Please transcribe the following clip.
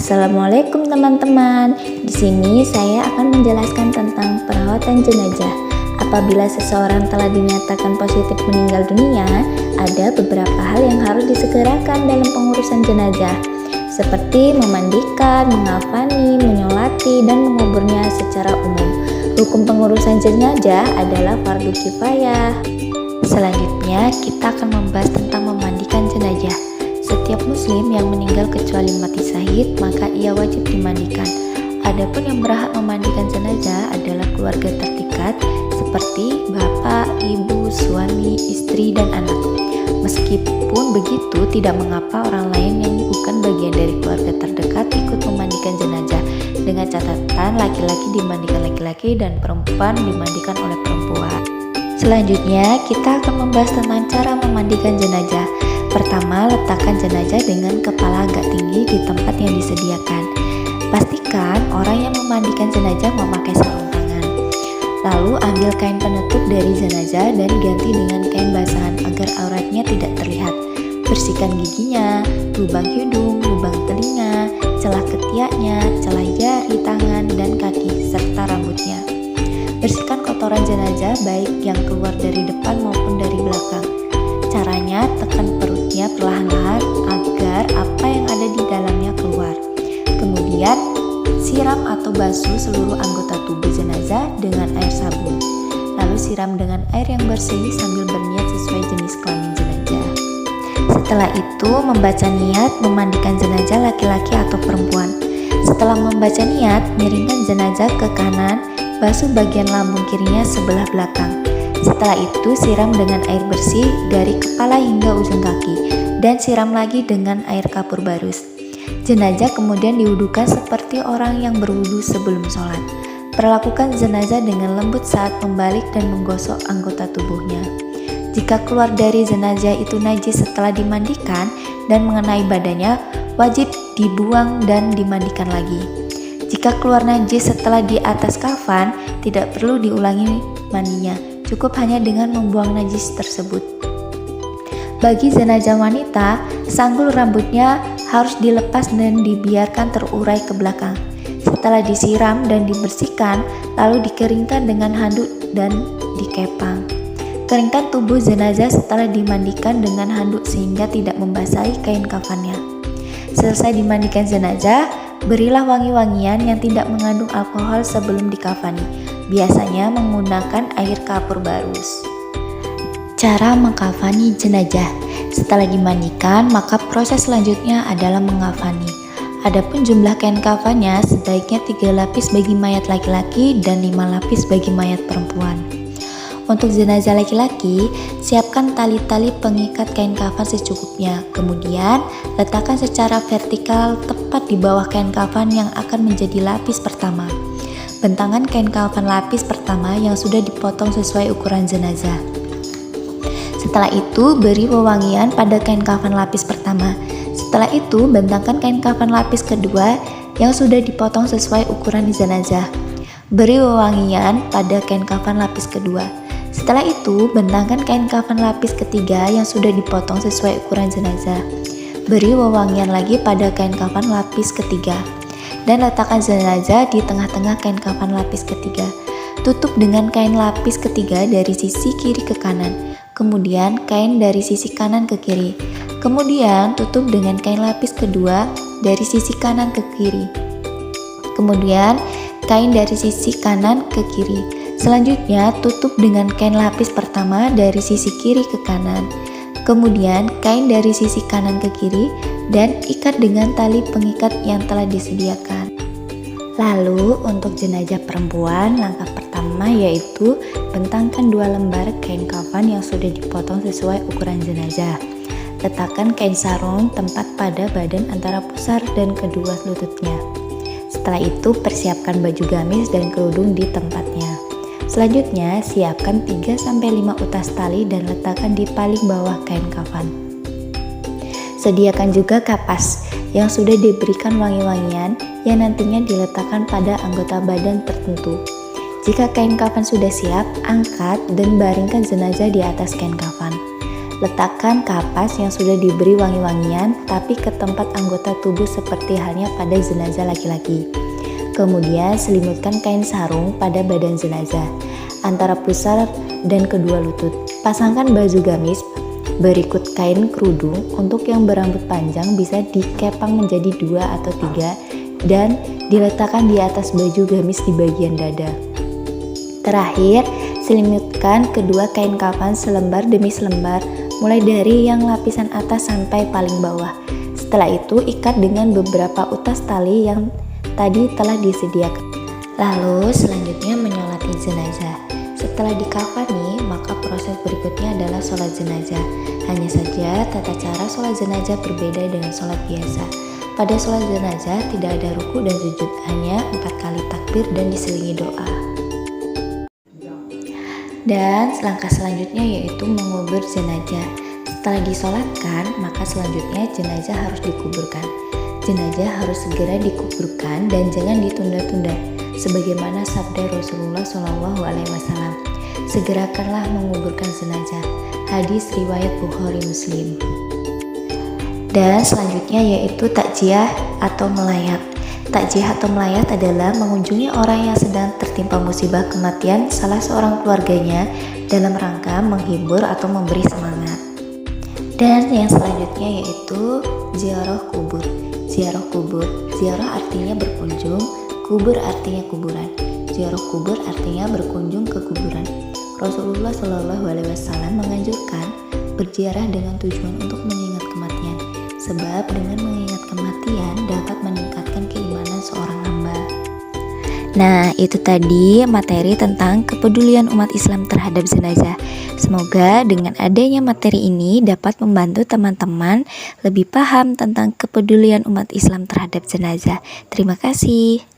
Assalamualaikum teman-teman. Di sini saya akan menjelaskan tentang perawatan jenazah. Apabila seseorang telah dinyatakan positif meninggal dunia, ada beberapa hal yang harus disegerakan dalam pengurusan jenazah, seperti memandikan, mengafani, menyolati, dan menguburnya secara umum. Hukum pengurusan jenazah adalah fardu kifayah. Selanjutnya, kita akan membahas tentang memandikan jenazah. Setiap muslim yang meninggal kecuali mati syahid, maka ia wajib dimandikan. Adapun yang berhak memandikan jenazah adalah keluarga terdekat seperti bapak, ibu, suami, istri, dan anak. Meskipun begitu, tidak mengapa orang lain yang bukan bagian dari keluarga terdekat ikut memandikan jenazah, dengan catatan laki-laki dimandikan laki-laki dan perempuan dimandikan oleh perempuan. Selanjutnya, kita akan membahas tentang cara memandikan jenazah. Pertama, letakkan jenazah dengan kepala agak tinggi di tempat yang disediakan. Pastikan orang yang memandikan jenazah memakai sarung tangan. Lalu ambil kain penutup dari jenazah dan ganti dengan kain basahan agar auratnya tidak terlihat. Bersihkan giginya, lubang hidung, lubang telinga, celah ketiaknya, celah jari tangan dan kaki, serta rambutnya. Bersihkan kotoran jenazah baik yang keluar dari depan maupun dari belakang. Caranya, tekan perutnya perlahan-lahan agar apa yang ada di dalamnya keluar. Kemudian, siram atau basuh seluruh anggota tubuh jenazah dengan air sabun. Lalu siram dengan air yang bersih sambil berniat sesuai jenis kelamin jenazah. Setelah itu, membaca niat memandikan jenazah laki-laki atau perempuan. Setelah membaca niat, miringkan jenazah ke kanan, basuh bagian lambung kirinya sebelah belakang. Setelah itu, siram dengan air bersih dari kepala hingga ujung kaki dan siram lagi dengan air kapur barus. Jenazah kemudian diwudukan seperti orang yang berwudu sebelum sholat. Perlakukan jenazah dengan lembut saat membalik dan menggosok anggota tubuhnya. Jika keluar dari jenazah itu najis setelah dimandikan dan mengenai badannya, wajib dibuang dan dimandikan lagi. Jika keluar najis setelah di atas kafan, tidak perlu diulangi mandinya. Cukup hanya dengan membuang najis tersebut. Bagi jenazah wanita, sanggul rambutnya harus dilepas dan dibiarkan terurai ke belakang. Setelah disiram dan dibersihkan, lalu dikeringkan dengan handuk dan dikepang. Keringkan tubuh jenazah setelah dimandikan dengan handuk sehingga tidak membasahi kain kafannya. Selesai dimandikan jenazah, berilah wangi-wangian yang tidak mengandung alkohol sebelum dikafani. Biasanya menggunakan air kapur barus. Cara mengkafani jenazah. Setelah dimandikan, maka proses selanjutnya adalah mengkafani. Adapun jumlah kain kafannya sebaiknya 3 lapis bagi mayat laki-laki dan 5 lapis bagi mayat perempuan. Untuk jenazah laki-laki, siapkan tali-tali pengikat kain kafan secukupnya. Kemudian, letakkan secara vertikal tepat di bawah kain kafan yang akan menjadi lapis pertama. Bentangkan kain kafan lapis pertama yang sudah dipotong sesuai ukuran jenazah. Setelah itu, beri wewangian pada kain kafan lapis pertama. Setelah itu, bentangkan kain kafan lapis kedua yang sudah dipotong sesuai ukuran jenazah. Beri wewangian pada kain kafan lapis kedua. Setelah itu, bentangkan kain kafan lapis ketiga yang sudah dipotong sesuai ukuran jenazah. Beri wewangian lagi pada kain kafan lapis ketiga. Dan letakkan jenazah di tengah-tengah kain kafan lapis ketiga. Tutup dengan kain lapis ketiga dari sisi kiri ke kanan. Kemudian kain dari sisi kanan ke kiri. Kemudian tutup dengan kain lapis kedua dari sisi kanan ke kiri. Kemudian kain dari sisi kanan ke kiri. Selanjutnya tutup dengan kain lapis pertama dari sisi kiri ke kanan. Kemudian kain dari sisi kanan ke kiri dan ikat dengan tali pengikat yang telah disediakan. Lalu untuk jenazah perempuan, langkah pertama yaitu bentangkan 2 lembar kain kafan yang sudah dipotong sesuai ukuran jenazah. Letakkan kain sarung tempat pada badan antara pusar dan kedua lututnya. Setelah itu persiapkan baju gamis dan kerudung di tempatnya. Selanjutnya, siapkan 3-5 utas tali dan letakkan di paling bawah kain kafan. Sediakan juga kapas yang sudah diberikan wangi-wangian yang nantinya diletakkan pada anggota badan tertentu. Jika kain kafan sudah siap, angkat dan baringkan jenazah di atas kain kafan. Letakkan kapas yang sudah diberi wangi-wangian tapi ke tempat anggota tubuh seperti halnya pada jenazah laki-laki. Kemudian selimutkan kain sarung pada badan jenazah, antara pusar dan kedua lutut. Pasangkan baju gamis berikut kain kerudung. Untuk yang berambut panjang bisa dikepang menjadi 2 atau 3 dan diletakkan di atas baju gamis di bagian dada. Terakhir, selimutkan kedua kain kafan selembar demi selembar, mulai dari yang lapisan atas sampai paling bawah. Setelah itu, ikat dengan beberapa utas tali yang tadi telah disediakan. Lalu selanjutnya menyolati jenazah. Setelah dikafani, maka proses berikutnya adalah sholat jenazah. Hanya saja tata cara sholat jenazah berbeda dengan sholat biasa. Pada sholat jenazah tidak ada ruku dan sujud, hanya 4 kali takbir dan diselingi doa. Dan langkah selanjutnya yaitu mengubur jenazah. Setelah disolatkan, maka selanjutnya jenazah harus dikuburkan. Jenazah harus segera dikuburkan dan jangan ditunda-tunda. Sebagaimana sabda Rasulullah SAW, segerakanlah menguburkan jenazah. Hadis riwayat Bukhari Muslim. Dan selanjutnya yaitu takziah atau melayat. Takziah atau melayat adalah mengunjungi orang yang sedang tertimpa musibah kematian salah seorang keluarganya dalam rangka menghibur atau memberi semangat. Dan yang selanjutnya yaitu ziarah kubur. Ziarah kubur, ziarah artinya berkunjung, kubur artinya kuburan. Ziarah kubur artinya berkunjung ke kuburan. Rasulullah SAW menganjurkan berziarah dengan tujuan untuk mengingat kematian, sebab dengan mengingat kematian dapat meningkatkan keimanan seorang hamba. Nah, itu tadi materi tentang kepedulian umat Islam terhadap jenazah. Semoga dengan adanya materi ini dapat membantu teman-teman lebih paham tentang kepedulian umat Islam terhadap jenazah. Terima kasih.